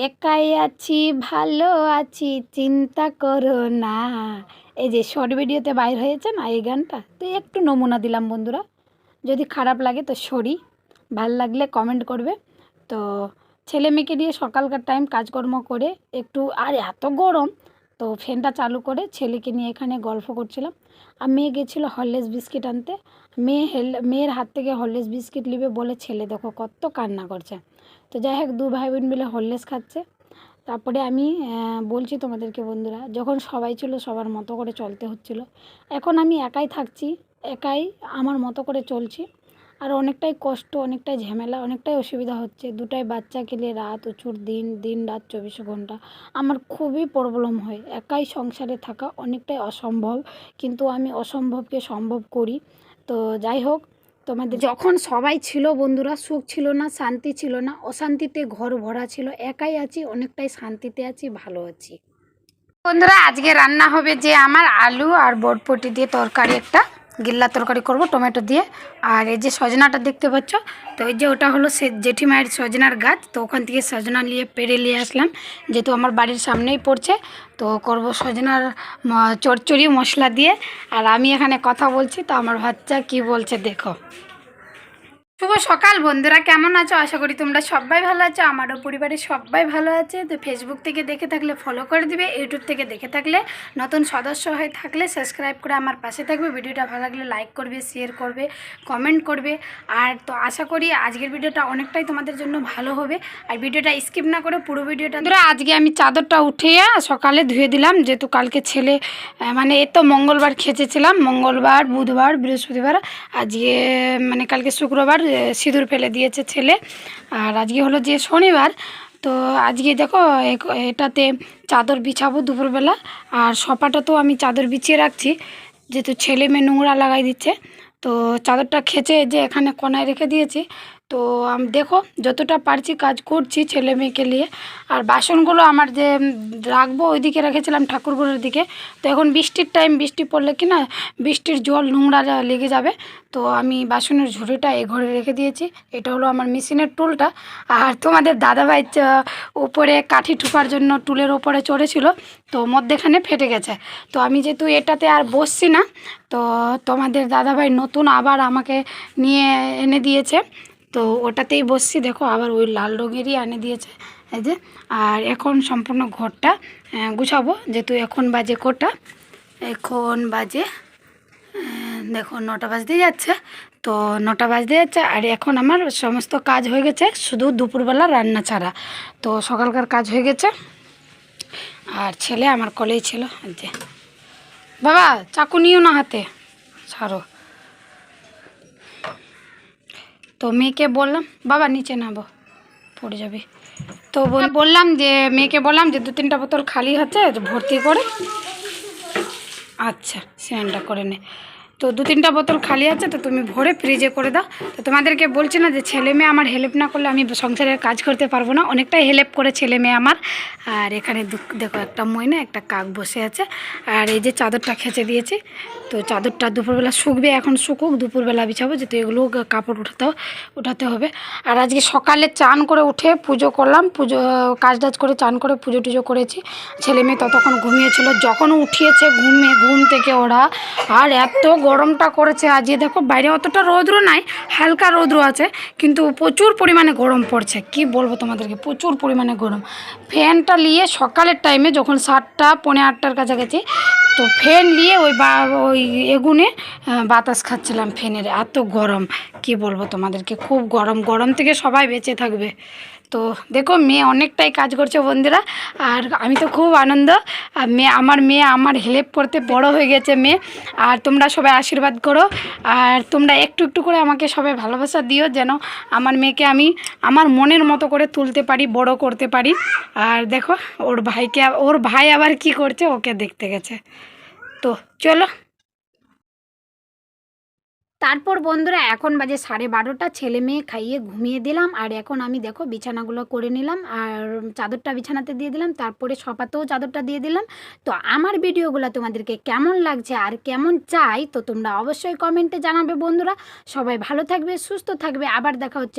একাই আছি ভালো আছি চিন্তা করো না। এই যে শর্ট ভিডিওতে বাইর হয়েছে না এই গানটা, তো একটু নমুনা দিলাম বন্ধুরা। যদি খারাপ লাগে তো সরি, ভাল লাগলে কমেন্ট করবে। তো ছেলে মেয়েকে দিয়ে সকালকার টাইম কাজকর্ম করে একটু, আর এত গরম, তো ফ্যানটা চালু করে ছেলেকে নিয়ে এখানে গল্প করছিলাম। আর মেয়ে গেছিলো হরলিক্স বিস্কিট আনতে। মেয়ের হাত থেকে হরলিক্স বিস্কিট নিবে বলে ছেলে দেখো কত কান্না করছে। তো যাই হোক, দু ভাই বোন মিলে হরলিক্স খাচ্ছে। তারপরে আমি বলছি তোমাদেরকে বন্ধুরা, যখন সবাই ছিল সবার মতো করে চলতে হচ্ছিল, এখন আমি একাই থাকছি, একাই আমার মতো করে চলছি। আর অনেকটাই কষ্ট, অনেকটাই ঝামেলা, অনেকটাই অসুবিধা হচ্ছে। দুটাই বাচ্চাকে নিয়ে রাত উঁচুর দিন রাত 24 ঘন্টা আমার খুবই প্রবলেম হয়। একাই সংসারে থাকা অনেকটাই অসম্ভব, কিন্তু আমি অসম্ভবকে সম্ভব করি। তো যাই হোক, তোমাদের যখন সবাই ছিল বন্ধুরা, সুখ ছিল না, শান্তি ছিল না, অশান্তিতে ঘর ভরা ছিল। একাই আছি, অনেকটাই শান্তিতে আছি, ভালো আছি বন্ধুরা। আজকে রান্না হবে যে আমার আলু আর বটবটি দিয়ে তরকারি, একটা গিল্লা তরকারি করব টমেটো দিয়ে। আর এই যে সজনাটা দেখতে পাচ্ছ, তো এই যে ওটা হলো সে জেঠিমায়ের সজনার গাছ, তো ওখান থেকে সজনা নিয়ে পেড়ে নিয়ে আসলাম, যেহেতু আমার বাড়ির সামনেই পড়ছে। তো করব সজনার চচ্চড়ি মশলা দিয়ে। আর আমি এখানে কথা বলছি, তো আমার বাচ্চা কি বলছে দেখো। শুভ সকাল বন্ধুরা, কেমন আছো? আশা করি তোমরা সবাই ভালো আছো, আমারও পরিবারের সবাই ভালো আছে। তো ফেসবুক থেকে দেখে থাকলে ফলো করে দিবে, ইউটিউব থেকে দেখে থাকলে, নতুন সদস্য হয়ে থাকলে সাবস্ক্রাইব করে আমার পাশে থাকবে। ভিডিওটা ভালো লাগলে লাইক করবে, শেয়ার করবে, কমেন্ট করবে। আর তো আশা করি আজকের ভিডিওটা অনেকটাই তোমাদের জন্য ভালো হবে। আর ভিডিওটা স্কিপ না করে পুরো ভিডিওটা বন্ধুরা। আজকে আমি চাদরটা উঠিয়ে সকালে ধুয়ে দিলাম, যেহেতু কালকে ছেলে মানে এ তো মঙ্গলবার খেঁচেছিলাম, মঙ্গলবার বুধবার বৃহস্পতিবার, আজকে মানে কালকে শুক্রবার সিঁদুর ফেলে দিয়েছে ছেলে। আর আজকে হলো যে শনিবার, তো আজকে দেখো এটাতে চাদর বিছাবো দুপুরবেলা। আর সপাটা তো আমি চাদর বিছিয়ে রাখছি, যেহেতু ছেলে মেয়ে নোংরা লাগাই দিচ্ছে। তো চাদরটা খেঁচে যে এখানে কোনায় রেখে দিয়েছি। তো আমি দেখো যতটা পারছি কাজ করছি ছেলে মেয়েকে নিয়ে। আর বাসনগুলো আমার যে রাখবো ওইদিকে রেখেছিলাম ঠাকুরঘরের দিকে। তো এখন বৃষ্টির টাইম, বৃষ্টি পড়লে কি না বৃষ্টির জল নোংরা লেগে যাবে। তো আমি বাসনের ঝুড়িটা এ ঘরে রেখে দিয়েছি। এটা হলো আমার মেশিনের টুলটা। আর তোমাদের দাদাভাই উপরে কাঠি ঠুকার জন্য টুলের ওপরে চড়েছিল, তো মধ্যেখানে ফেটে গেছে। তো আমি যেহেতু এটাতে আর বসছি না, তো তোমাদের দাদাভাই নতুন আবার আমাকে নিয়ে এনে দিয়েছে, তো ওটাতেই বসছি। দেখো আবার ওই লাল রঙেরই এনে দিয়েছে এই যে। আর এখন সম্পূর্ণ ঘরটা গুছাবো, যেহেতু এখন বাজে কোটা, এখন বাজে দেখো 9টা বাজতে যাচ্ছে। তো 9টা বাজতে যাচ্ছে, আর এখন আমার সমস্ত কাজ হয়ে গেছে, শুধু দুপুরবেলা রান্না ছাড়া। তো সকালকার কাজ হয়ে গেছে। আর ছেলে আমার কোলেই ছিল। যে বাবা চাকু নিও না হাতে, ছাড়ো। তো মেয়েকে বললাম বাবা নিচে নামো, পড়ে যাবে। তো বললাম যে মেয়েকে বললাম যে 2-3টা বোতল খালি হচ্ছে ভর্তি করে, আচ্ছা স্নানটা করে নে। তো 2-3টা বোতল খালি আছে, তো তুমি ভরে ফ্রিজে করে দাও। তো তোমাদেরকে বলছি না যে ছেলে মেয়ে আমার হেল্প না করলে আমি সংসারের কাজ করতে পারবো না, অনেকটাই হেল্প করে ছেলে মেয়ে আমার। আর এখানে দেখো একটা ময়না একটা কাক বসে আছে। আর এই যে চাদরটা খেঁচে দিয়েছি, তো চাদরটা দুপুরবেলা শুকবে, এখন শুকুক, দুপুরবেলা বিছাবো, যেহেতু এগুলো কাপড় উঠাতে হবে। আর আজকে সকালে চান করে উঠে পুজো করলাম, পুজো কাজ টাজ করে চান করে পুজো টুজো করেছি। ছেলে মেয়ে ততক্ষণ ঘুমিয়েছিল, যখন উঠিয়েছে ঘুম থেকে ওরা। আর এত গরমটা করেছে আজকে, দেখো বাইরে অতটা রৌদ্র নাই, হালকা রৌদ্র আছে, কিন্তু প্রচুর পরিমাণে গরম পড়ছে। কি বলবো তোমাদেরকে, প্রচুর পরিমাণে গরম। ফ্যানটা নিয়ে সকালের টাইমে যখন 7টা পৌনে 8টার কাছাকাছি, তো ফ্যান নিয়ে ওই এগুনে বাতাস খাচ্ছিলাম ফ্যানের, এত গরম। কি বলবো তোমাদেরকে, খুব গরম, গরম থেকে সবাই বেঁচে থাকবে। তো দেখো মেয়ে অনেকটাই কাজ করছে বন্ধুরা, আর আমি তো খুব আনন্দ। আর মেয়ে আমার হেল্প করতে বড় হয়ে গেছে মেয়ে। আর তোমরা সবাই আশীর্বাদ করো, আর তোমরা একটু একটু করে আমাকে সবাই ভালোবাসা দিও, যেন আমার মেয়েকে আমি আমার মনের মতো করে তুলতে পারি, বড় করতে পারি। আর দেখো ওর ভাই আবার কি করছে, ওকে দেখতে গেছে। তো চলো। তারপর বন্ধুরা এখন বাজে 12:30, ছেলে মেয়ে খাইয়ে ঘুমিয়ে দিলাম। আর এখন আমি দেখো বিছানাগুলো করে নিলাম, আর চাদরটা বিছানাতে দিয়ে দিলাম, তারপরে সপাতেও চাদরটা দিয়ে দিলাম। তো আমার ভিডিওগুলো তোমাদেরকে কেমন লাগছে আর কেমন চাই, তো তোমরা অবশ্যই কমেন্টে জানাবে বন্ধুরা। সবাই ভালো থাকবে, সুস্থ থাকবে, আবার দেখা হচ্ছে।